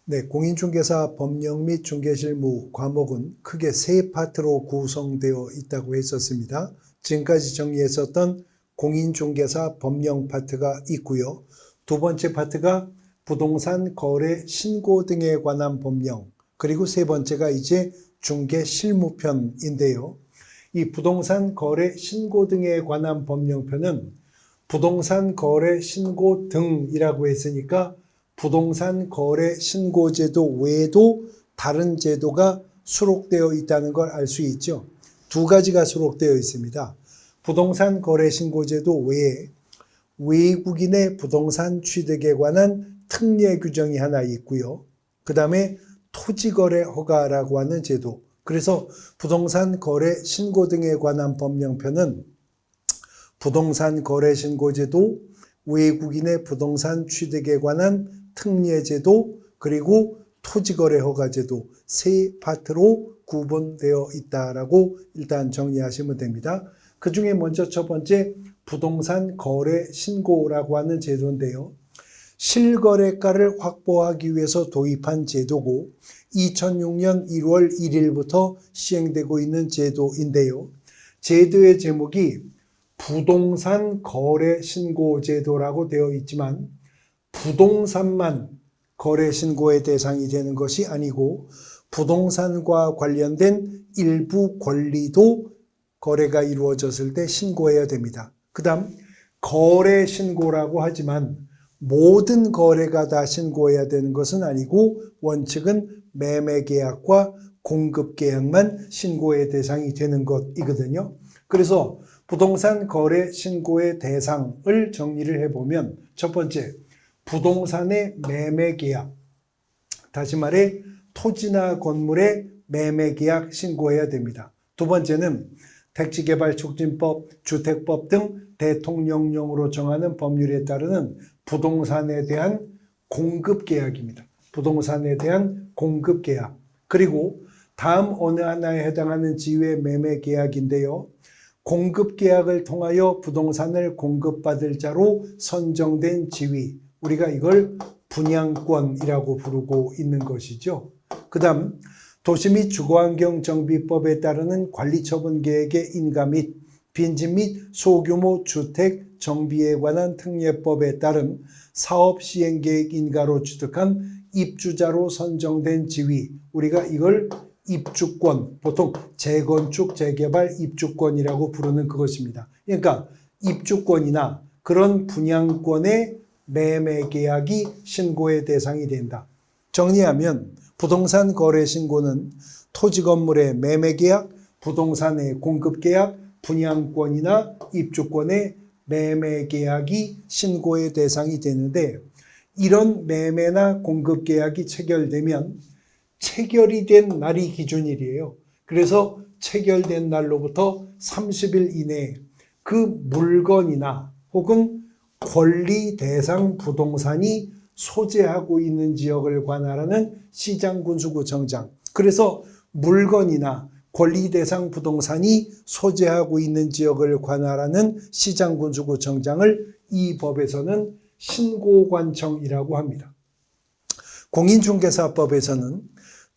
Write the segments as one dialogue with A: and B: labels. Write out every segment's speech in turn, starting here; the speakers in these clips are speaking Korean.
A: 네, 공인중개사 법령 및 중개실무 과목은 크게 세 파트로 구성되어 있다고 했었습니다. 지금까지 정리했었던 공인중개사 법령 파트가 있고요. 두 번째 파트가 부동산 거래 신고 등에 관한 법령, 그리고 세 번째가 이제 중개실무편인데요. 이 부동산 거래 신고 등에 관한 법령편은 부동산 거래 신고 등이라고 했으니까 부동산 거래 신고제도 외에도 다른 제도가 수록되어 있다는 걸 알 수 있죠. 두 가지가 수록되어 있습니다. 부동산 거래 신고제도 외에 외국인의 부동산 취득에 관한 특례 규정이 하나 있고요. 그 다음에 토지거래 허가라고 하는 제도. 그래서 부동산 거래 신고 등에 관한 법령편은 부동산 거래 신고제도, 외국인의 부동산 취득에 관한 특례제도, 그리고 토지거래 허가제도 세 파트로 구분되어 있다라고 일단 정리하시면 됩니다. 그 중에 먼저 첫 번째 부동산 거래 신고라고 하는 제도인데요. 실거래가를 확보하기 위해서 도입한 제도고 2006년 1월 1일부터 시행되고 있는 제도인데요. 제도의 제목이 부동산 거래 신고 제도라고 되어 있지만 부동산만 거래 신고의 대상이 되는 것이 아니고 부동산과 관련된 일부 권리도 거래가 이루어졌을 때 신고해야 됩니다. 그 다음 거래 신고라고 하지만 모든 거래가 다 신고해야 되는 것은 아니고 원칙은 매매계약과 공급계약만 신고의 대상이 되는 것이거든요. 그래서 부동산 거래 신고의 대상을 정리를 해보면 첫 번째, 부동산의 매매계약, 다시 말해 토지나 건물의 매매계약 신고해야 됩니다. 두 번째는 택지개발촉진법, 주택법 등 대통령령으로 정하는 법률에 따르는 부동산에 대한 공급계약입니다. 부동산에 대한 공급계약. 그리고 다음 어느 하나에 해당하는 지위의 매매계약인데요. 공급계약을 통하여 부동산을 공급받을 자로 선정된 지위, 우리가 이걸 분양권이라고 부르고 있는 것이죠. 그 다음 도시 및 주거환경정비법에 따르는 관리처분계획의 인가 및 빈집 및 소규모 주택 정비에 관한 특례법에 따른 사업시행계획 인가로 취득한 입주자로 선정된 지위, 우리가 이걸 입주권, 보통 재건축, 재개발 입주권이라고 부르는 그것입니다. 그러니까 입주권이나 그런 분양권의 매매계약이 신고의 대상이 된다. 정리하면 부동산 거래 신고는 토지 건물의 매매계약, 부동산의 공급계약, 분양권이나 입주권의 매매계약이 신고의 대상이 되는데 이런 매매나 공급계약이 체결되면 체결이 된 날이 기준일이에요. 그래서 체결된 날로부터 30일 이내에 그 물건이나 혹은 권리 대상 부동산이 소재하고 있는 지역을 관할하는 시장군수구청장, 그래서 물건이나 권리 대상 부동산이 소재하고 있는 지역을 관할하는 시장군수구청장을 이 법에서는 신고관청이라고 합니다. 공인중개사법에서는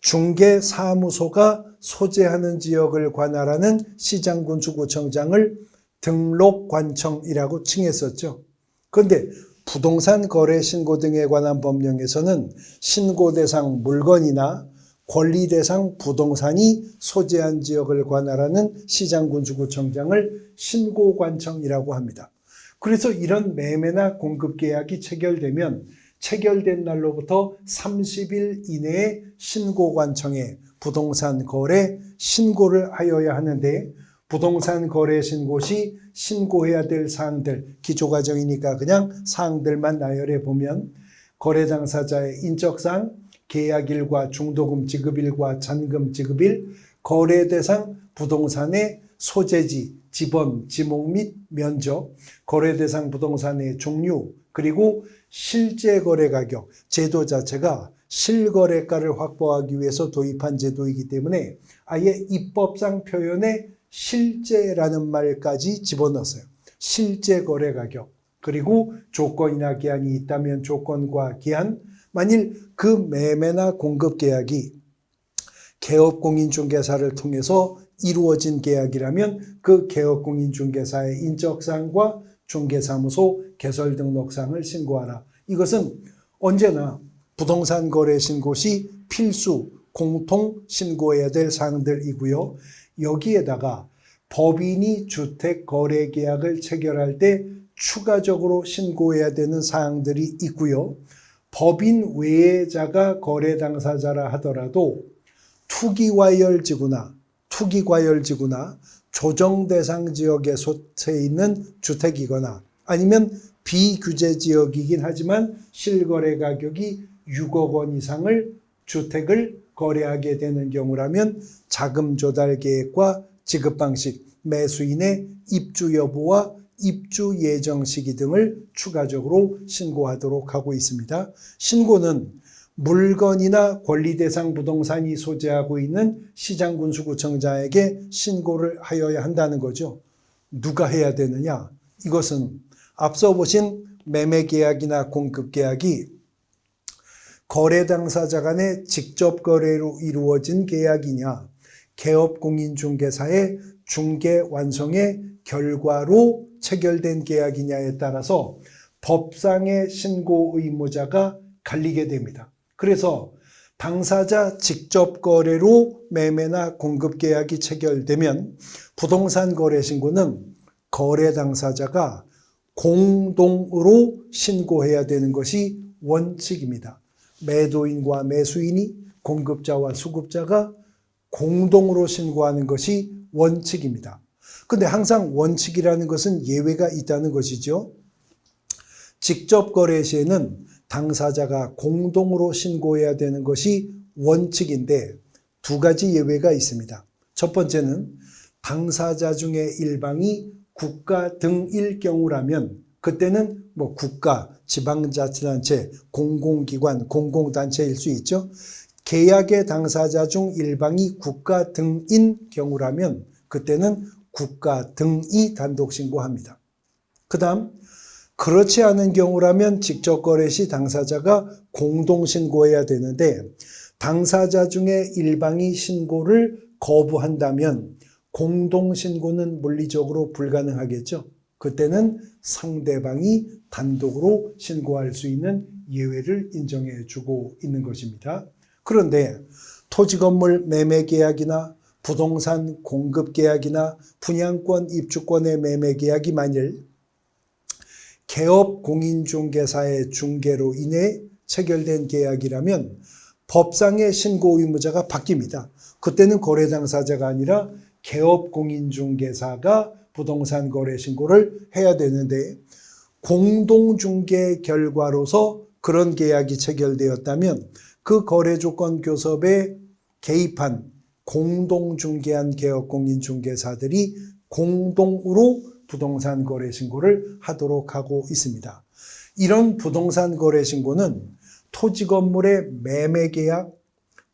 A: 중개사무소가 소재하는 지역을 관할하는 시장군수구청장을 등록관청이라고 칭했었죠. 그런데 부동산 거래 신고 등에 관한 법령에서는 신고 대상 물건이나 권리 대상 부동산이 소재한 지역을 관할하는 시장군수구청장을 신고관청이라고 합니다. 그래서 이런 매매나 공급계약이 체결되면 체결된 날로부터 30일 이내에 신고관청에 부동산 거래 신고를 하여야 하는데 부동산 거래 신고 시 신고해야 될 사항들, 기초과정이니까 그냥 사항들만 나열해 보면 거래 당사자의 인적사항, 계약일과 중도금 지급일과 잔금 지급일, 거래 대상 부동산의 소재지, 지번, 지목 및 면적, 거래 대상 부동산의 종류, 그리고 실제 거래 가격, 제도 자체가 실거래가를 확보하기 위해서 도입한 제도이기 때문에 아예 입법상 표현에 실제라는 말까지 집어넣었어요. 실제 거래 가격, 그리고 조건이나 기한이 있다면 조건과 기한, 만일 그 매매나 공급 계약이 개업공인중개사를 통해서 이루어진 계약이라면 그 개업공인중개사의 인적사항과 중개사무소 개설등록사항을 신고하라. 이것은 언제나 부동산 거래 신고 시 필수 공통 신고해야 될 사항들이고요. 여기에다가 법인이 주택 거래 계약을 체결할 때 추가적으로 신고해야 되는 사항들이 있고요. 법인 외자가 거래 당사자라 하더라도 투기과열지구나 조정 대상 지역에 속해 있는 주택이거나 아니면 비규제 지역이긴 하지만 실거래 가격이 6억 원 이상을 주택을 거래하게 되는 경우라면 자금 조달 계획과 지급 방식, 매수인의 입주 여부와 입주 예정 시기 등을 추가적으로 신고하도록 하고 있습니다. 신고는 물건이나 권리대상 부동산이 소재하고 있는 시장군수구청장에게 신고를 하여야 한다는 거죠. 누가 해야 되느냐? 이것은 앞서 보신 매매계약이나 공급계약이 거래 당사자 간의 직접 거래로 이루어진 계약이냐, 개업공인중개사의 중개 완성의 결과로 체결된 계약이냐에 따라서 법상의 신고 의무자가 갈리게 됩니다. 그래서 당사자 직접 거래로 매매나 공급 계약이 체결되면 부동산 거래 신고는 거래 당사자가 공동으로 신고해야 되는 것이 원칙입니다. 매도인과 매수인이 공급자와 수급자가 공동으로 신고하는 것이 원칙입니다. 근데 항상 원칙이라는 것은 예외가 있다는 것이죠. 직접 거래 시에는 당사자가 공동으로 신고해야 되는 것이 원칙인데 두 가지 예외가 있습니다. 첫 번째는 당사자 중에 일방이 국가 등일 경우라면 그때는 국가, 지방자치단체, 공공기관, 공공단체일 수 있죠. 계약의 당사자 중 일방이 국가 등인 경우라면 그때는 국가 등이 단독 신고합니다. 그 다음 그렇지 않은 경우라면 직접 거래 시 당사자가 공동 신고해야 되는데 당사자 중에 일방이 신고를 거부한다면 공동 신고는 물리적으로 불가능하겠죠. 그때는 상대방이 단독으로 신고할 수 있는 예외를 인정해 주고 있는 것입니다. 그런데 토지건물 매매계약이나 부동산 공급계약이나 분양권 입주권의 매매계약이 만일 개업공인중개사의 중개로 인해 체결된 계약이라면 법상의 신고 의무자가 바뀝니다. 그때는 거래 당사자가 아니라 개업공인중개사가 부동산 거래 신고를 해야 되는데 공동중개 결과로서 그런 계약이 체결되었다면 그 거래조건 교섭에 개입한 공동중개한 개업공인중개사들이 공동으로 부동산 거래 신고를 하도록 하고 있습니다. 이런 부동산 거래 신고는 토지 건물의 매매 계약,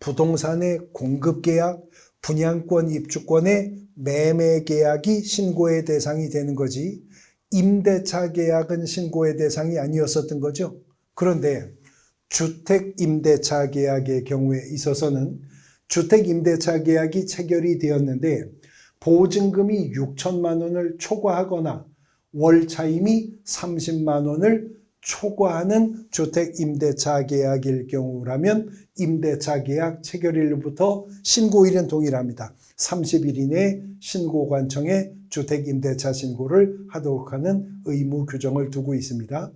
A: 부동산의 공급 계약, 분양권 입주권의 매매 계약이 신고의 대상이 되는 거지 임대차 계약은 신고의 대상이 아니었었던 거죠. 그런데 주택 임대차 계약의 경우에 있어서는 주택 임대차 계약이 체결이 되었는데 보증금이 6천만 원을 초과하거나 월 차임이 30만 원을 초과하는 주택 임대차 계약일 경우라면 임대차 계약 체결일부터 신고일은 동일합니다. 30일 이내에 신고관청에 주택 임대차 신고를 하도록 하는 의무 규정을 두고 있습니다.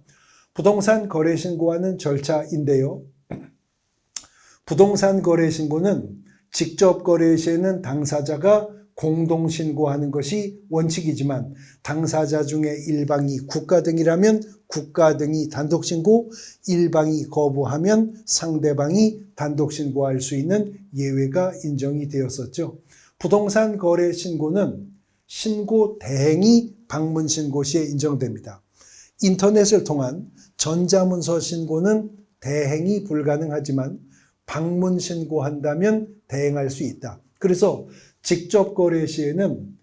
A: 부동산 거래 신고하는 절차인데요. 부동산 거래 신고는 직접 거래 시에는 당사자가 공동 신고하는 것이 원칙이지만 당사자 중에 일방이 국가 등이라면 국가 등이 단독 신고, 일방이 거부하면 상대방이 단독 신고할 수 있는 예외가 인정이 되었었죠. 부동산 거래 신고는 신고 대행이 방문 신고 시에 인정됩니다. 인터넷을 통한 전자문서 신고는 대행이 불가능하지만 방문 신고한다면 대행할 수 있다. 그래서 직접 거래 시에는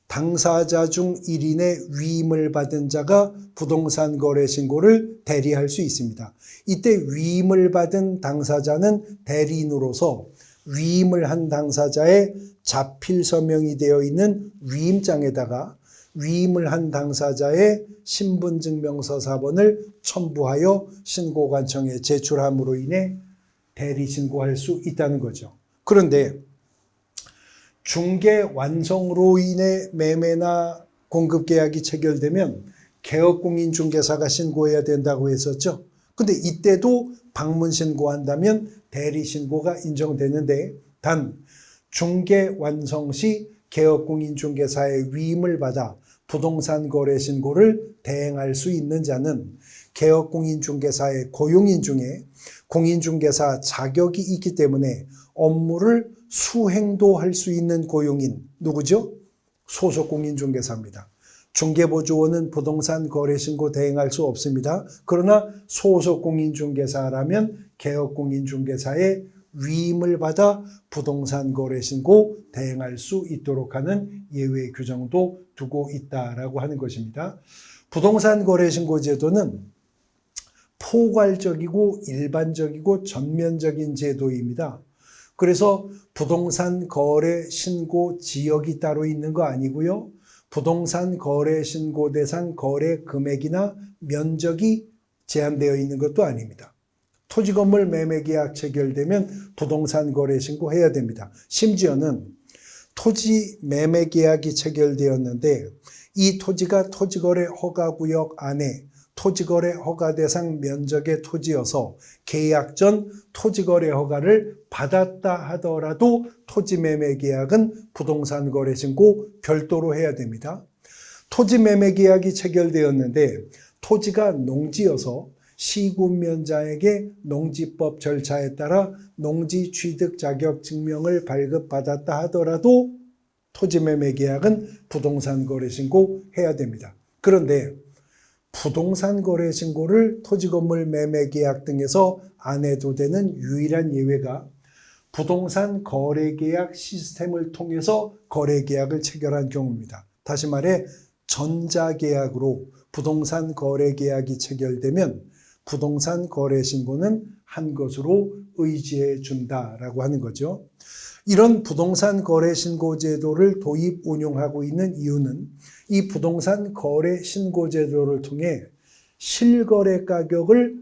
A: 당사자 중 1인의 위임을 받은 자가 부동산 거래 신고를 대리할 수 있습니다. 이때 위임을 받은 당사자는 대리인으로서 위임을 한 당사자의 자필 서명이 되어 있는 위임장에다가 위임을 한 당사자의 신분증명서 사본을 첨부하여 신고관청에 제출함으로 인해 대리 신고할 수 있다는 거죠. 그런데 중개 완성으로 인해 매매나 공급 계약이 체결되면 개업공인중개사가 신고해야 된다고 했었죠. 근데 이때도 방문 신고한다면 대리 신고가 인정되는데, 단 중개 완성 시 개업공인중개사의 위임을 받아 부동산 거래 신고를 대행할 수 있는 자는 개업공인중개사의 고용인 중에 공인중개사 자격이 있기 때문에 업무를 수행도 할 수 있는 고용인, 누구죠? 소속공인중개사입니다. 중개보조원은 부동산 거래신고 대행할 수 없습니다. 그러나 소속공인중개사라면 개업공인중개사의 위임을 받아 부동산 거래신고 대행할 수 있도록 하는 예외 규정도 두고 있다라고 하는 것입니다. 부동산 거래신고 제도는 포괄적이고 일반적이고 전면적인 제도입니다. 그래서 부동산 거래 신고 지역이 따로 있는 거 아니고요. 부동산 거래 신고 대상 거래 금액이나 면적이 제한되어 있는 것도 아닙니다. 토지 건물 매매 계약 체결되면 부동산 거래 신고해야 됩니다. 심지어는 토지 매매 계약이 체결되었는데 이 토지가 토지거래 허가구역 안에 토지거래 허가 대상 면적의 토지여서 계약 전 토지거래 허가를 받았다 하더라도 토지 매매 계약은 부동산 거래 신고 별도로 해야 됩니다. 토지 매매 계약이 체결되었는데 토지가 농지여서 시군면자에게 농지법 절차에 따라 농지 취득 자격 증명을 발급받았다 하더라도 토지 매매 계약은 부동산 거래 신고 해야 됩니다. 그런데 부동산 거래 신고를 토지 건물 매매 계약 등에서 안 해도 되는 유일한 예외가 부동산 거래 계약 시스템을 통해서 거래 계약을 체결한 경우입니다. 다시 말해 전자계약으로 부동산 거래 계약이 체결되면 부동산 거래 신고는 한 것으로 의지해 준다라고 하는 거죠. 이런 부동산 거래 신고 제도를 도입 운용하고 있는 이유는 이 부동산 거래 신고 제도를 통해 실거래 가격을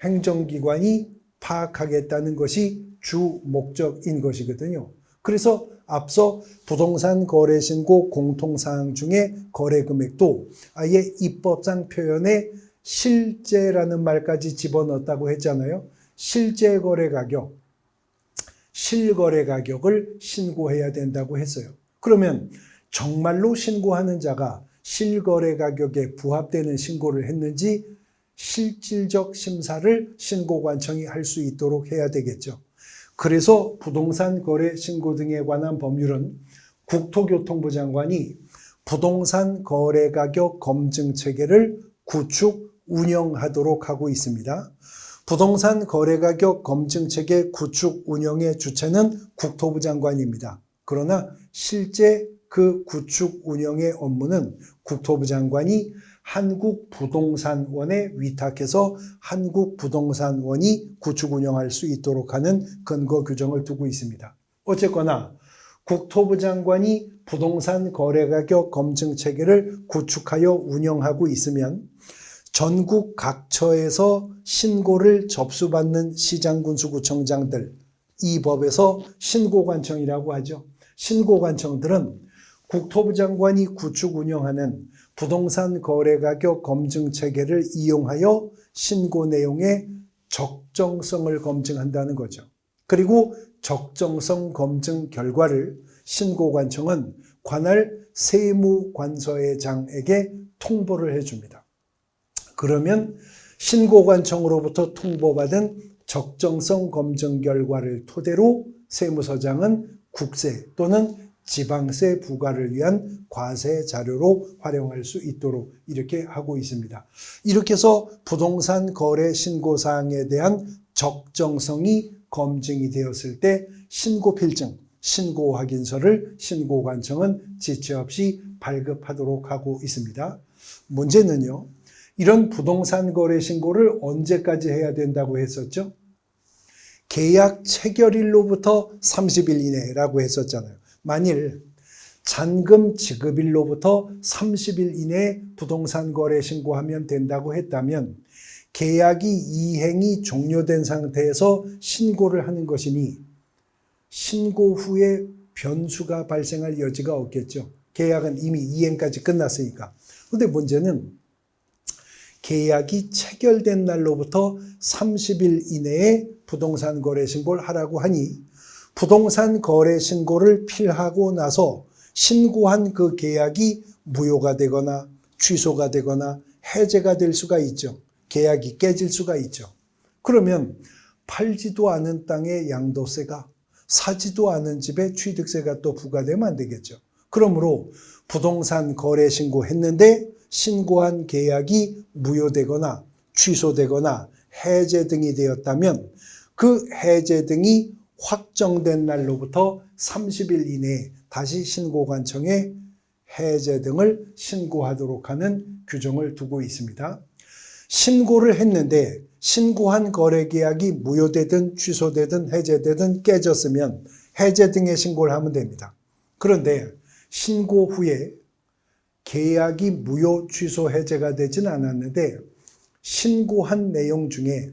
A: 행정기관이 파악하겠다는 것이 주 목적인 것이거든요. 그래서 앞서 부동산 거래 신고 공통사항 중에 거래 금액도 아예 입법상 표현에 실제라는 말까지 집어넣었다고 했잖아요. 실제 거래 가격, 실거래 가격을 신고해야 된다고 했어요. 그러면 정말로 신고하는 자가 실거래 가격에 부합되는 신고를 했는지 실질적 심사를 신고관청이 할 수 있도록 해야 되겠죠. 그래서 부동산 거래 신고 등에 관한 법률은 국토교통부 장관이 부동산 거래 가격 검증 체계를 구축 운영하도록 하고 있습니다. 부동산 거래 가격 검증 체계 구축 운영의 주체는 국토부 장관입니다. 그러나 실제 그 구축 운영의 업무는 국토부 장관이 한국부동산원에 위탁해서 한국부동산원이 구축 운영할 수 있도록 하는 근거 규정을 두고 있습니다. 어쨌거나 국토부 장관이 부동산 거래 가격 검증 체계를 구축하여 운영하고 있으면 전국 각처에서 신고를 접수받는 시장군수구청장들, 이 법에서 신고관청이라고 하죠. 신고관청들은 국토부 장관이 구축 운영하는 부동산 거래 가격 검증 체계를 이용하여 신고 내용의 적정성을 검증한다는 거죠. 그리고 적정성 검증 결과를 신고관청은 관할 세무관서회장에게 통보를 해줍니다. 그러면 신고관청으로부터 통보받은 적정성 검증 결과를 토대로 세무서장은 국세 또는 지방세 부과를 위한 과세 자료로 활용할 수 있도록 이렇게 하고 있습니다. 이렇게 해서 부동산 거래 신고사항에 대한 적정성이 검증이 되었을 때 신고필증, 신고 확인서를 신고관청은 지체 없이 발급하도록 하고 있습니다. 문제는요, 이런 부동산 거래 신고를 언제까지 해야 된다고 했었죠? 계약 체결일로부터 30일 이내라고 했었잖아요. 만일 잔금 지급일로부터 30일 이내에 부동산 거래 신고하면 된다고 했다면 계약이 이행이 종료된 상태에서 신고를 하는 것이니 신고 후에 변수가 발생할 여지가 없겠죠. 계약은 이미 이행까지 끝났으니까. 그런데 문제는 계약이 체결된 날로부터 30일 이내에 부동산 거래 신고를 하라고 하니 부동산 거래 신고를 필하고 나서 신고한 그 계약이 무효가 되거나 취소가 되거나 해제가 될 수가 있죠. 계약이 깨질 수가 있죠. 그러면 팔지도 않은 땅에 양도세가, 사지도 않은 집에 취득세가 또 부과되면 안 되겠죠. 그러므로 부동산 거래 신고했는데 신고한 계약이 무효되거나 취소되거나 해제 등이 되었다면 그 해제 등이 확정된 날로부터 30일 이내에 다시 신고관청에 해제 등을 신고하도록 하는 규정을 두고 있습니다. 신고를 했는데 신고한 거래계약이 무효되든 취소되든 해제되든 깨졌으면 해제 등의 신고를 하면 됩니다. 그런데 신고 후에 계약이 무효, 취소, 해제가 되지는 않았는데 신고한 내용 중에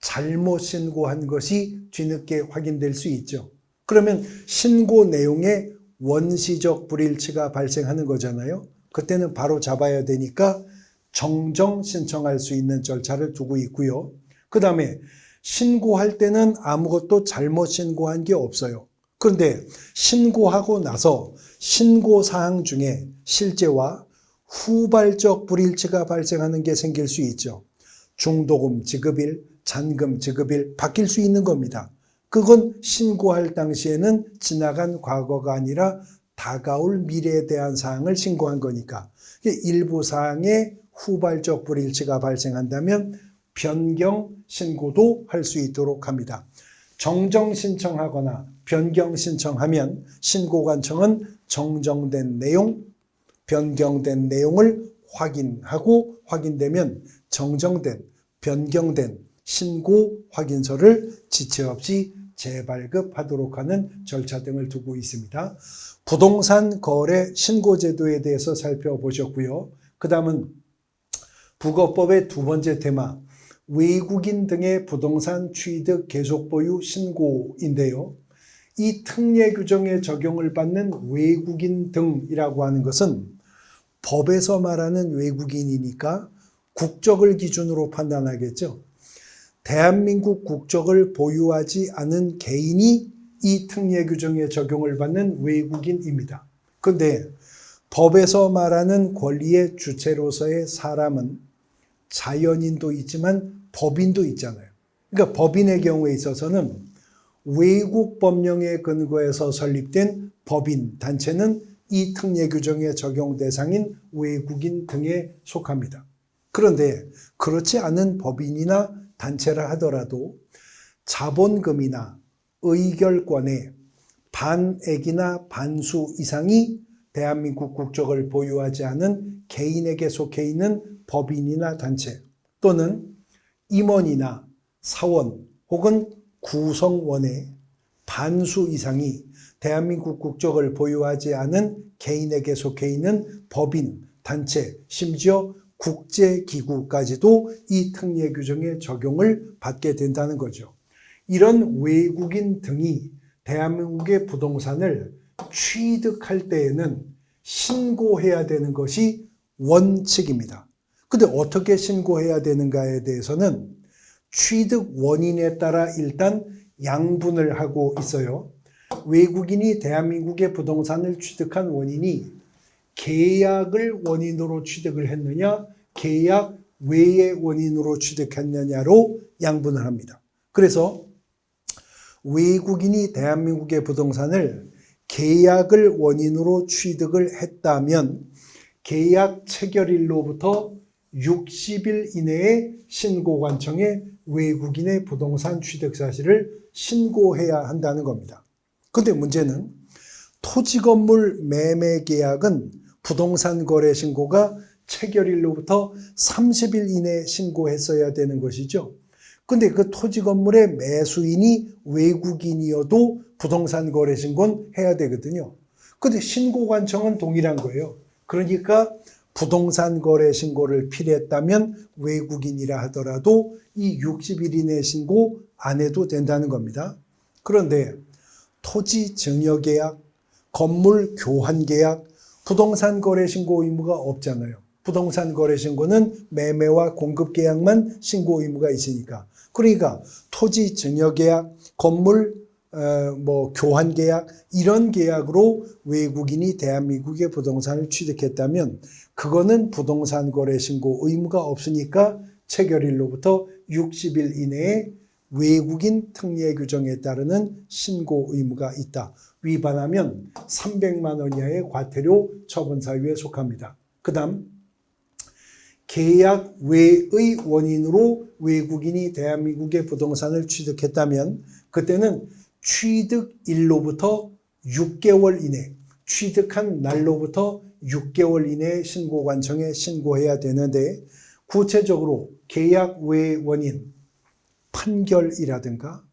A: 잘못 신고한 것이 뒤늦게 확인될 수 있죠. 그러면 신고 내용에 원시적 불일치가 발생하는 거잖아요. 그때는 바로 잡아야 되니까 정정 신청할 수 있는 절차를 두고 있고요. 그 다음에 신고할 때는 아무것도 잘못 신고한 게 없어요. 그런데 신고하고 나서 신고사항 중에 실제와 후발적 불일치가 발생하는 게 생길 수 있죠. 중도금 지급일, 잔금 지급일 바뀔 수 있는 겁니다. 그건 신고할 당시에는 지나간 과거가 아니라 다가올 미래에 대한 사항을 신고한 거니까 일부 사항에 후발적 불일치가 발생한다면 변경 신고도 할 수 있도록 합니다. 정정 신청하거나 변경 신청하면 신고관청은 정정된 내용, 변경된 내용을 확인하고 확인되면 정정된, 변경된 신고 확인서를 지체 없이 재발급하도록 하는 절차 등을 두고 있습니다. 부동산 거래 신고 제도에 대해서 살펴보셨고요. 그 다음은 부거법의 두 번째 테마, 외국인 등의 부동산 취득 계속 보유 신고인데요. 이 특례 규정에 적용을 받는 외국인 등이라고 하는 것은 법에서 말하는 외국인이니까 국적을 기준으로 판단하겠죠. 대한민국 국적을 보유하지 않은 개인이 이 특례 규정에 적용을 받는 외국인입니다. 그런데 법에서 말하는 권리의 주체로서의 사람은 자연인도 있지만 법인도 있잖아요. 그러니까 법인의 경우에 있어서는 외국 법령에 근거해서 설립된 법인 단체는 이 특례 규정의 적용 대상인 외국인 등에 속합니다. 그런데 그렇지 않은 법인이나 단체라 하더라도 자본금이나 의결권의 반액이나 반수 이상이 대한민국 국적을 보유하지 않은 개인에게 속해 있는 법인이나 단체 또는 임원이나 사원 혹은 구성원의 반수 이상이 대한민국 국적을 보유하지 않은 개인에게 속해 있는 법인, 단체, 심지어 국제기구까지도 이 특례 규정의 적용을 받게 된다는 거죠. 이런 외국인 등이 대한민국의 부동산을 취득할 때에는 신고해야 되는 것이 원칙입니다. 근데 어떻게 신고해야 되는가에 대해서는 취득 원인에 따라 일단 양분을 하고 있어요. 외국인이 대한민국의 부동산을 취득한 원인이 계약을 원인으로 취득을 했느냐, 계약 외의 원인으로 취득했느냐로 양분을 합니다. 그래서 외국인이 대한민국의 부동산을 계약을 원인으로 취득을 했다면 계약 체결일로부터 60일 이내에 신고관청에 외국인의 부동산 취득 사실을 신고해야 한다는 겁니다. 근데 문제는 토지 건물 매매 계약은 부동산 거래 신고가 체결일로부터 30일 이내에 신고했어야 되는 것이죠. 근데 그 토지 건물의 매수인이 외국인이어도 부동산 거래 신고는 해야 되거든요. 근데 신고관청은 동일한 거예요. 그러니까 부동산 거래 신고를 필요했다면 외국인이라 하더라도 이 60일 이내 신고 안 해도 된다는 겁니다. 그런데 토지 증여 계약, 건물 교환 계약, 부동산 거래 신고 의무가 없잖아요. 부동산 거래 신고는 매매와 공급 계약만 신고 의무가 있으니까. 그러니까 토지 증여 계약, 건물 교환 계약 이런 계약으로 외국인이 대한민국의 부동산을 취득했다면 그거는 부동산 거래 신고 의무가 없으니까 체결일로부터 60일 이내에 외국인 특례 규정에 따르는 신고 의무가 있다. 위반하면 300만 원 이하의 과태료 처분 사유에 속합니다. 그 다음 계약 외의 원인으로 외국인이 대한민국의 부동산을 취득했다면 그때는 취득일로부터 6개월 이내, 취득한 날로부터 6개월 이내에 신고관청에 신고해야 되는데 구체적으로 계약 외 원인, 판결이라든가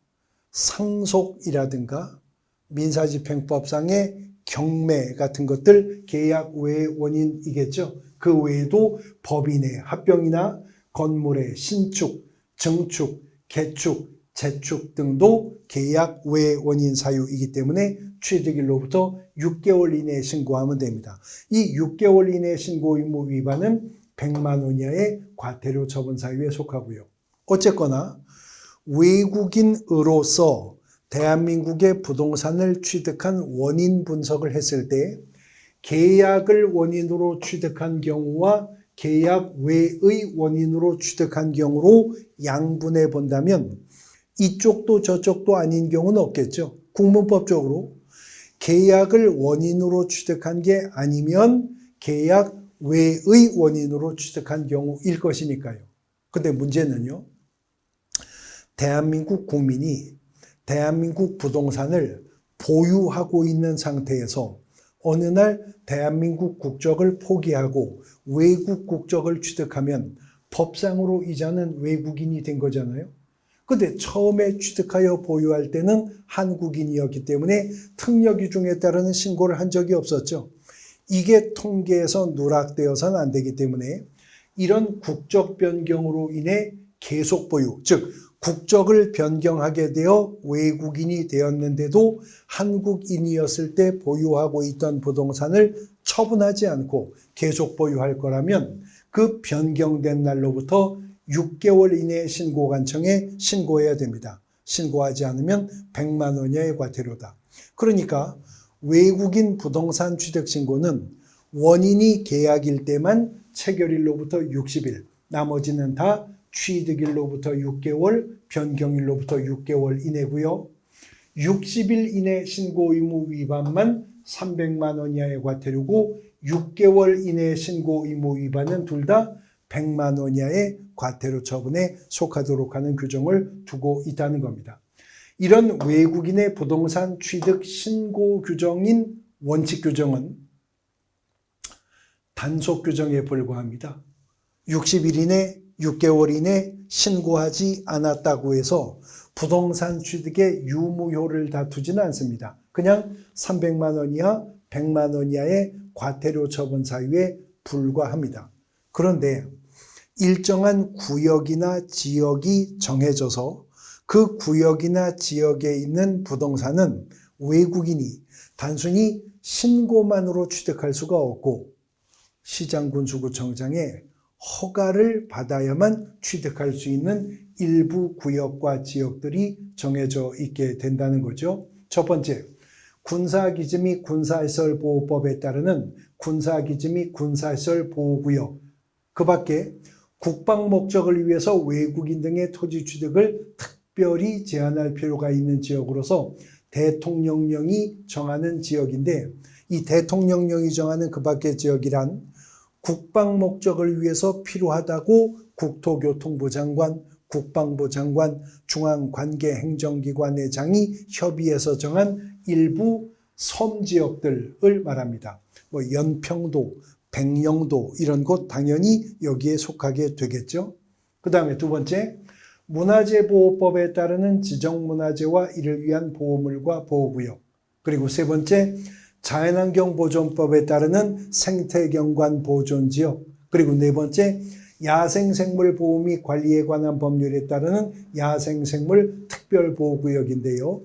A: 상속이라든가 민사집행법상의 경매 같은 것들 계약 외 원인이겠죠. 그 외에도 법인의 합병이나 건물의 신축, 증축, 개축, 재축 등도 계약 외 원인 사유이기 때문에 취득일로부터 6개월 이내에 신고하면 됩니다. 이 6개월 이내 신고 의무 위반은 100만 원 이하의 과태료 처분 사유에 속하고요. 어쨌거나 외국인으로서 대한민국의 부동산을 취득한 원인 분석을 했을 때 계약을 원인으로 취득한 경우와 계약 외의 원인으로 취득한 경우로 양분해 본다면 이쪽도 저쪽도 아닌 경우는 없겠죠. 국문법적으로 계약을 원인으로 취득한 게 아니면 계약 외의 원인으로 취득한 경우일 것이니까요. 근데 문제는요. 대한민국 국민이 대한민국 부동산을 보유하고 있는 상태에서 어느 날 대한민국 국적을 포기하고 외국 국적을 취득하면 법상으로 이자는 외국인이 된 거잖아요. 근데 처음에 취득하여 보유할 때는 한국인이었기 때문에 특례 규정에 따르는 신고를 한 적이 없었죠. 이게 통계에서 누락되어서는 안 되기 때문에 이런 국적 변경으로 인해 계속 보유, 즉 국적을 변경하게 되어 외국인이 되었는데도 한국인이었을 때 보유하고 있던 부동산을 처분하지 않고 계속 보유할 거라면 그 변경된 날로부터 6개월 이내에 신고관청에 신고해야 됩니다. 신고하지 않으면 100만 원 이하의 과태료다. 그러니까 외국인 부동산 취득 신고는 원인이 계약일 때만 체결일로부터 60일, 나머지는 다 취득일로부터 6개월, 변경일로부터 6개월 이내고요. 60일 이내 신고 의무 위반만 300만 원 이하의 과태료고 6개월 이내 신고 의무 위반은 둘 다 100만 원 이하의 과태료 처분에 속하도록 하는 규정을 두고 있다는 겁니다. 이런 외국인의 부동산 취득 신고 규정인 원칙 규정은 단속 규정에 불과합니다. 60일 이내 6개월 이내 신고하지 않았다고 해서 부동산 취득의 유무효를 다투지는 않습니다. 그냥 300만 원 이하, 100만 원 이하의 과태료 처분 사유에 불과합니다. 그런데 일정한 구역이나 지역이 정해져서 그 구역이나 지역에 있는 부동산은 외국인이 단순히 신고만으로 취득할 수가 없고 시장군수구청장에 허가를 받아야만 취득할 수 있는 일부 구역과 지역들이 정해져 있게 된다는 거죠. 첫 번째, 군사기지 및 군사시설보호법에 따르는 군사기지 및 군사시설보호구역, 그 밖에 국방 목적을 위해서 외국인 등의 토지 취득을 특별히 제한할 필요가 있는 지역으로서 대통령령이 정하는 지역인데 이 대통령령이 정하는 그 밖의 지역이란 국방 목적을 위해서 필요하다고 국토교통부 장관, 국방부 장관, 중앙관계행정기관의장이 협의해서 정한 일부 섬지역들을 말합니다. 연평도, 백령도 이런 곳 당연히 여기에 속하게 되겠죠. 그 다음에 두 번째, 문화재보호법에 따르는 지정문화재와 이를 위한 보호물과 보호구역. 그리고 세 번째, 자연환경보존법에 따르는 생태경관 보존지역. 그리고 네 번째, 야생생물 보호 및 관리에 관한 법률에 따르는 야생생물 특별보호구역인데요.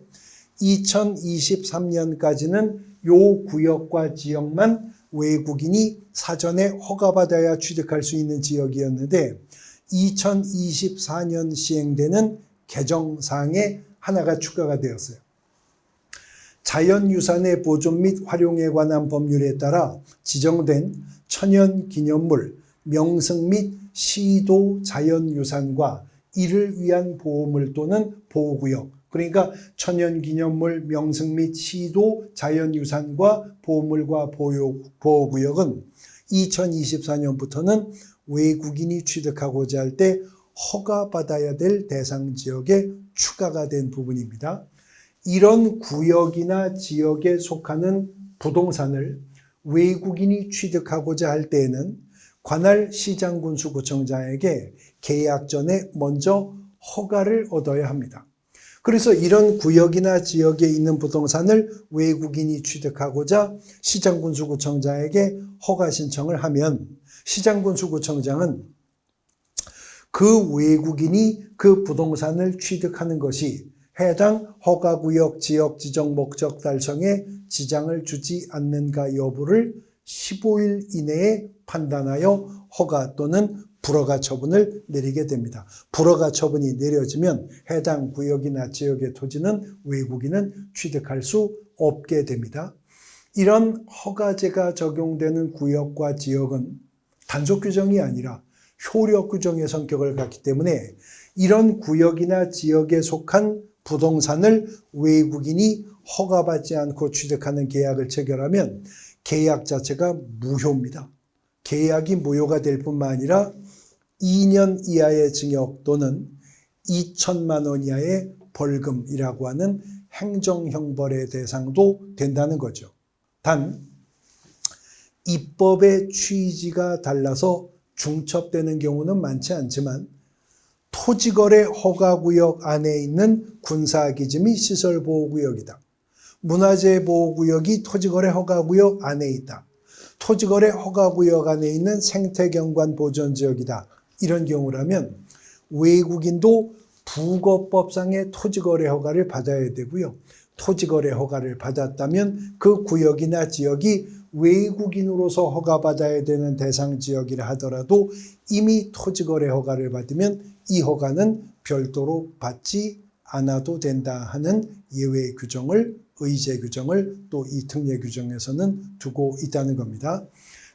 A: 2023년까지는 요 구역과 지역만 외국인이 사전에 허가받아야 취득할 수 있는 지역이었는데 2024년 시행되는 개정사항에 하나가 추가가 되었어요. 자연유산의 보존 및 활용에 관한 법률에 따라 지정된 천연기념물, 명승 및 시도 자연유산과 이를 위한 보호물 또는 보호구역, 그러니까 천연기념물, 명승 및 시도 자연유산과 보호물과 보호구역은 2024년부터는 외국인이 취득하고자 할 때 허가받아야 될 대상 지역에 추가가 된 부분입니다. 이런 구역이나 지역에 속하는 부동산을 외국인이 취득하고자 할 때에는 관할 시장군수구청장에게 계약 전에 먼저 허가를 얻어야 합니다. 그래서 이런 구역이나 지역에 있는 부동산을 외국인이 취득하고자 시장군수구청장에게 허가 신청을 하면 시장군수구청장은 그 외국인이 그 부동산을 취득하는 것이 해당 허가구역 지역 지정 목적 달성에 지장을 주지 않는가 여부를 15일 이내에 판단하여 허가 또는 불허가 처분을 내리게 됩니다. 불허가 처분이 내려지면 해당 구역이나 지역의 토지는 외국인은 취득할 수 없게 됩니다. 이런 허가제가 적용되는 구역과 지역은 단속 규정이 아니라 효력 규정의 성격을 갖기 때문에 이런 구역이나 지역에 속한 부동산을 외국인이 허가받지 않고 취득하는 계약을 체결하면 계약 자체가 무효입니다. 계약이 무효가 될 뿐만 아니라 2년 이하의 징역 또는 2천만 원 이하의 벌금이라고 하는 행정형벌의 대상도 된다는 거죠. 단 입법의 취지가 달라서 중첩되는 경우는 많지 않지만 토지거래 허가구역 안에 있는 군사기지 및 시설보호구역이다. 문화재보호구역이 토지거래 허가구역 안에 있다. 토지거래 허가구역 안에 있는 생태경관 보존지역이다. 이런 경우라면 외국인도 부거법상의 토지거래 허가를 받아야 되고요. 토지거래 허가를 받았다면 그 구역이나 지역이 외국인으로서 허가받아야 되는 대상 지역이라 하더라도 이미 토지거래 허가를 받으면 이 허가는 별도로 받지 않아도 된다 하는 예외 규정을, 의제 규정을 또 이 특례 규정에서는 두고 있다는 겁니다.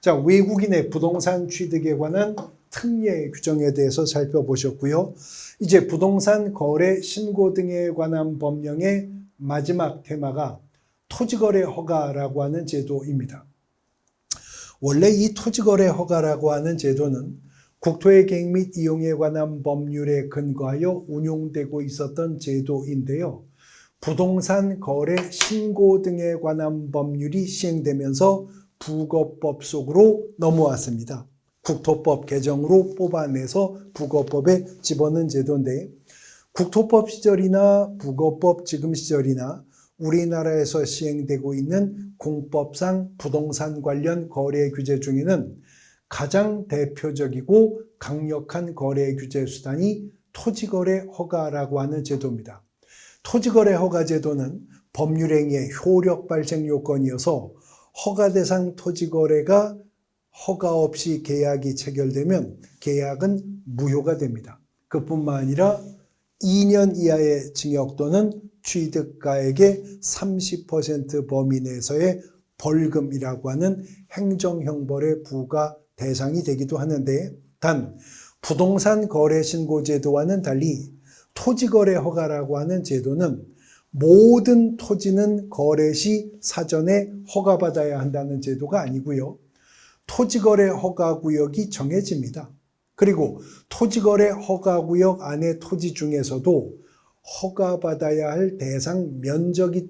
A: 자, 외국인의 부동산 취득에 관한 특례 규정에 대해서 살펴보셨고요. 이제 부동산 거래 신고 등에 관한 법령의 마지막 테마가 토지거래 허가라고 하는 제도입니다. 원래 이 토지거래 허가라고 하는 제도는 국토의 계획 및 이용에 관한 법률에 근거하여 운용되고 있었던 제도인데요. 부동산 거래 신고 등에 관한 법률이 시행되면서 부거법 속으로 넘어왔습니다. 국토법 개정으로 뽑아내서 부거법에 집어넣은 제도인데 국토법 시절이나 부거법 지금 시절이나 우리나라에서 시행되고 있는 공법상 부동산 관련 거래 규제 중에는 가장 대표적이고 강력한 거래 규제 수단이 토지거래 허가라고 하는 제도입니다. 토지거래 허가 제도는 법률행위의 효력 발생 요건이어서 허가 대상 토지거래가 허가 없이 계약이 체결되면 계약은 무효가 됩니다. 그뿐만 아니라 2년 이하의 징역 또는 취득가액의 30% 범위 내에서의 벌금이라고 하는 행정형벌의 부과 대상이 되기도 하는데 단 부동산 거래 신고 제도와는 달리 토지거래 허가라고 하는 제도는 모든 토지는 거래 시 사전에 허가받아야 한다는 제도가 아니고요. 토지거래 허가 구역이 정해집니다. 그리고 토지거래 허가구역 안의 토지 중에서도 허가받아야 할 대상 면적이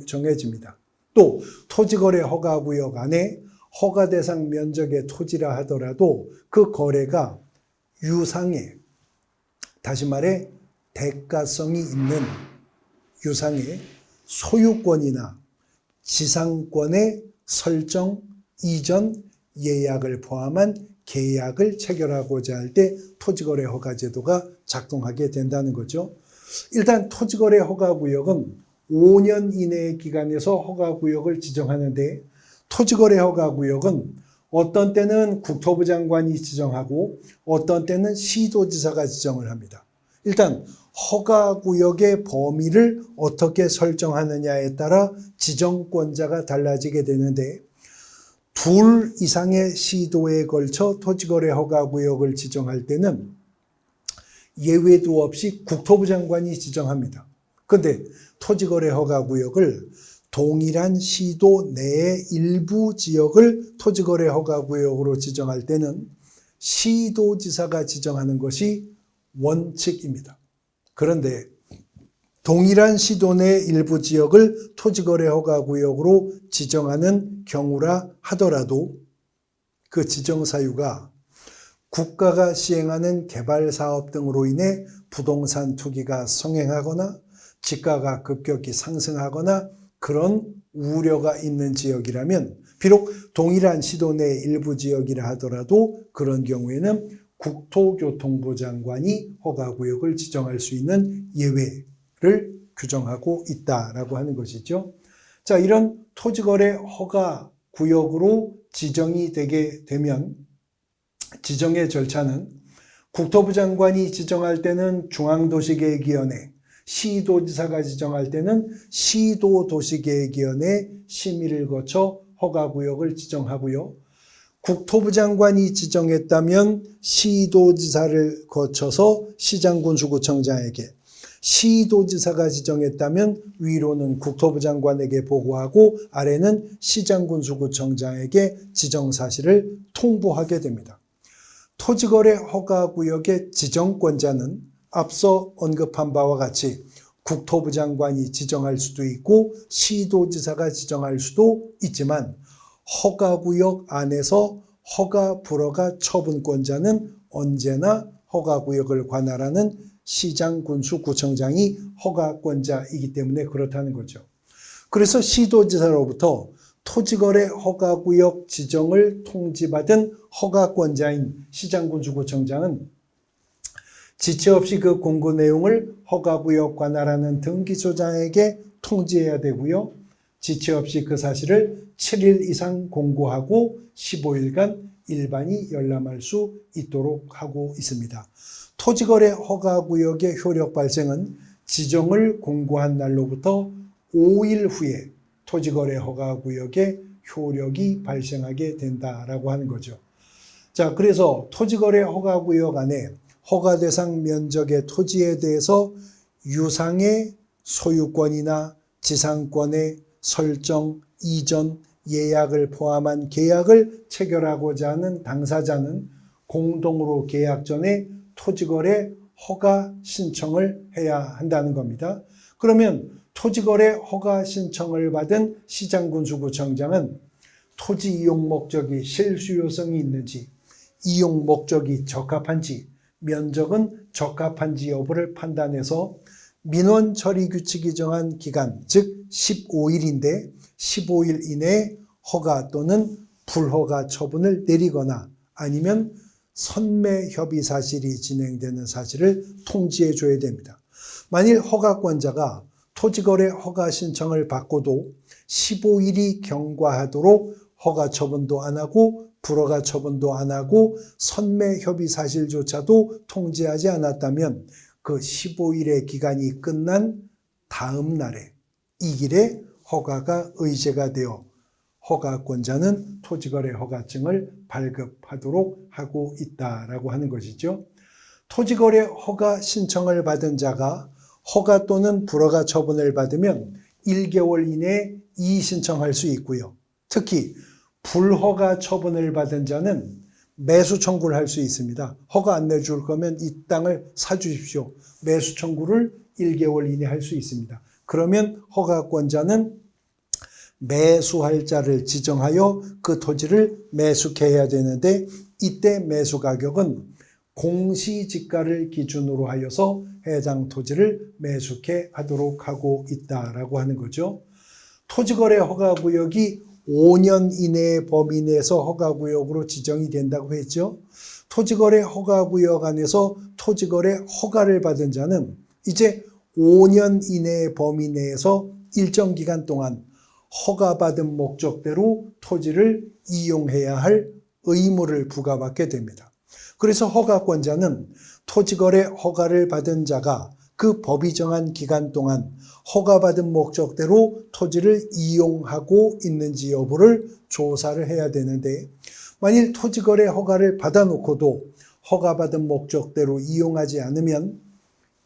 A: 정해집니다. 또 토지거래 허가구역 안에 허가 대상 면적의 토지라 하더라도 그 거래가 유상의, 다시 말해 대가성이 있는 유상의 소유권이나 지상권의 설정, 이전, 예약을 포함한 계약을 체결하고자 할 때 토지거래 허가제도가 작동하게 된다는 거죠. 일단 토지거래 허가구역은 5년 이내의 기간에서 허가구역을 지정하는데, 토지거래 허가구역은 어떤 때는 국토부 장관이 지정하고 어떤 때는 시도지사가 지정을 합니다. 일단 허가구역의 범위를 어떻게 설정하느냐에 따라 지정권자가 달라지게 되는데, 둘 이상의 시도에 걸쳐 토지거래 허가구역을 지정할 때는 예외도 없이 국토부 장관이 지정합니다. 그런데 토지거래 허가구역을 동일한 시도 내의 일부 지역을 토지거래 허가구역으로 지정할 때는 시도지사가 지정하는 것이 원칙입니다. 그런데 동일한 시도 내 일부 지역을 토지거래 허가구역으로 지정하는 경우라 하더라도 그 지정 사유가 국가가 시행하는 개발사업 등으로 인해 부동산 투기가 성행하거나 지가가 급격히 상승하거나 그런 우려가 있는 지역이라면, 비록 동일한 시도 내 일부 지역이라 하더라도 그런 경우에는 국토교통부 장관이 허가구역을 지정할 수 있는 예외를 규정하고 있다라고 하는 것이죠. 자, 이런 토지거래 허가구역으로 지정이 되게 되면 지정의 절차는 국토부 장관이 지정할 때는 중앙도시계획위원회, 시도지사가 지정할 때는 시도도시계획위원회 심의를 거쳐 허가구역을 지정하고요. 국토부 장관이 지정했다면 시도지사를 거쳐서 시장군수구청장에게, 시도지사가 지정했다면 위로는 국토부 장관에게 보고하고 아래는 시장군수구청장에게 지정 사실을 통보하게 됩니다. 토지거래 허가구역의 지정권자는 앞서 언급한 바와 같이 국토부 장관이 지정할 수도 있고 시도지사가 지정할 수도 있지만, 허가구역 안에서 허가 불허가 처분권자는 언제나 허가구역을 관할하는 시장군수구청장이 허가권자이기 때문에 그렇다는 거죠. 그래서 시도지사로부터 토지거래 허가구역 지정을 통지받은 허가권자인 시장군수구청장은 지체 없이 그 공고 내용을 허가구역 관할하는 등기소장에게 통지해야 되고요. 지체 없이 그 사실을 7일 이상 공고하고 15일간 일반이 열람할 수 있도록 하고 있습니다. 토지거래 허가구역의 효력 발생은 지정을 공고한 날로부터 5일 후에 토지거래 허가구역의 효력이 발생하게 된다라고 하는 거죠. 자, 그래서 토지거래 허가구역 안에 허가 대상 면적의 토지에 대해서 유상의 소유권이나 지상권의 설정, 이전, 예약을 포함한 계약을 체결하고자 하는 당사자는 공동으로 계약 전에 토지거래 허가 신청을 해야 한다는 겁니다. 그러면 토지거래 허가 신청을 받은 시장군수구청장은 토지 이용 목적이 실수요성이 있는지, 이용 목적이 적합한지, 면적은 적합한지 여부를 판단해서 민원 처리 규칙이 정한 기간, 즉 15일인데 15일 이내에 허가 또는 불허가 처분을 내리거나 아니면 선매 협의 사실이 진행되는 사실을 통지해 줘야 됩니다. 만일 허가권자가 토지거래 허가 신청을 받고도 15일이 경과하도록 허가 처분도 안 하고 불허가 처분도 안 하고 선매 협의 사실조차도 통지하지 않았다면 그 15일의 기간이 끝난 다음 날에 이 길에 허가가 의제가 되어 허가권자는 토지거래 허가증을 발급하도록 하고 있다라고 하는 것이죠. 토지거래 허가 신청을 받은 자가 허가 또는 불허가 처분을 받으면 1개월 이내에 이의 신청할 수 있고요. 특히 불허가 처분을 받은 자는 매수 청구를 할 수 있습니다. 허가 안 내줄 거면 이 땅을 사주십시오. 매수 청구를 1개월 이내 할 수 있습니다. 그러면 허가권자는 매수할 자를 지정하여 그 토지를 매수해야 되는데 이때 매수 가격은 공시지가를 기준으로 하여서 해당 토지를 매수케 하도록 하고 있다라고 하는 거죠. 토지거래 허가구역이 5년 이내의 범위 내에서 허가구역으로 지정이 된다고 했죠. 토지거래 허가구역 안에서 토지거래 허가를 받은 자는 이제 5년 이내의 범위 내에서 일정 기간 동안 허가받은 목적대로 토지를 이용해야 할 의무를 부과받게 됩니다. 그래서 허가권자는 토지거래 허가를 받은 자가 그 법이 정한 기간 동안 허가받은 목적대로 토지를 이용하고 있는지 여부를 조사를 해야 되는데 만일 토지거래 허가를 받아놓고도 허가받은 목적대로 이용하지 않으면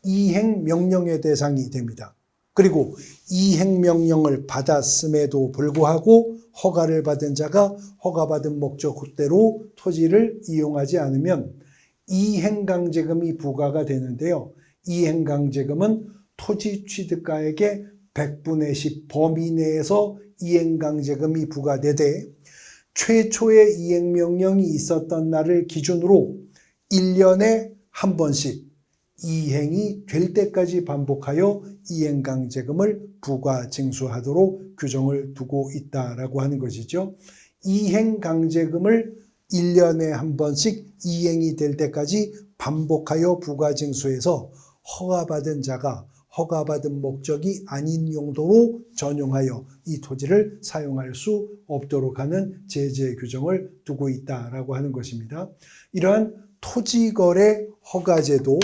A: 이행명령의 대상이 됩니다. 그리고 이행명령을 받았음에도 불구하고 허가를 받은 자가 허가받은 목적대로 토지를 이용하지 않으면 이행강제금이 부과가 되는데요. 이행강제금은 토지 취득가액의 100분의 10 범위 내에서 이행강제금이 부과되되 최초의 이행명령이 있었던 날을 기준으로 1년에 한 번씩 이행이 될 때까지 반복하여 이행강제금을 부과 징수하도록 규정을 두고 있다라고 하는 것이죠. 이행강제금을 1년에 한 번씩 이행이 될 때까지 반복하여 부과 징수해서 허가받은 자가 허가받은 목적이 아닌 용도로 전용하여 이 토지를 사용할 수 없도록 하는 제재 규정을 두고 있다라고 하는 것입니다. 이러한 토지거래 허가제도,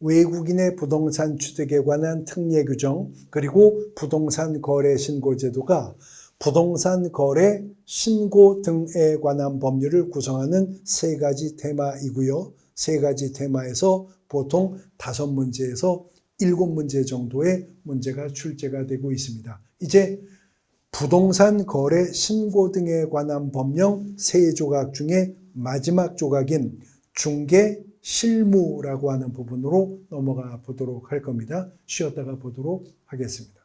A: 외국인의 부동산 취득에 관한 특례 규정, 그리고 부동산 거래 신고 제도가 부동산 거래 신고 등에 관한 법률을 구성하는 세 가지 테마이고요. 세 가지 테마에서 보통 5문제에서 7문제 정도의 문제가 출제가 되고 있습니다. 이제 부동산 거래 신고 등에 관한 법령 3조각 중에 마지막 조각인 중개 실무라고 하는 부분으로 넘어가 보도록 할 겁니다. 쉬었다가 보도록 하겠습니다.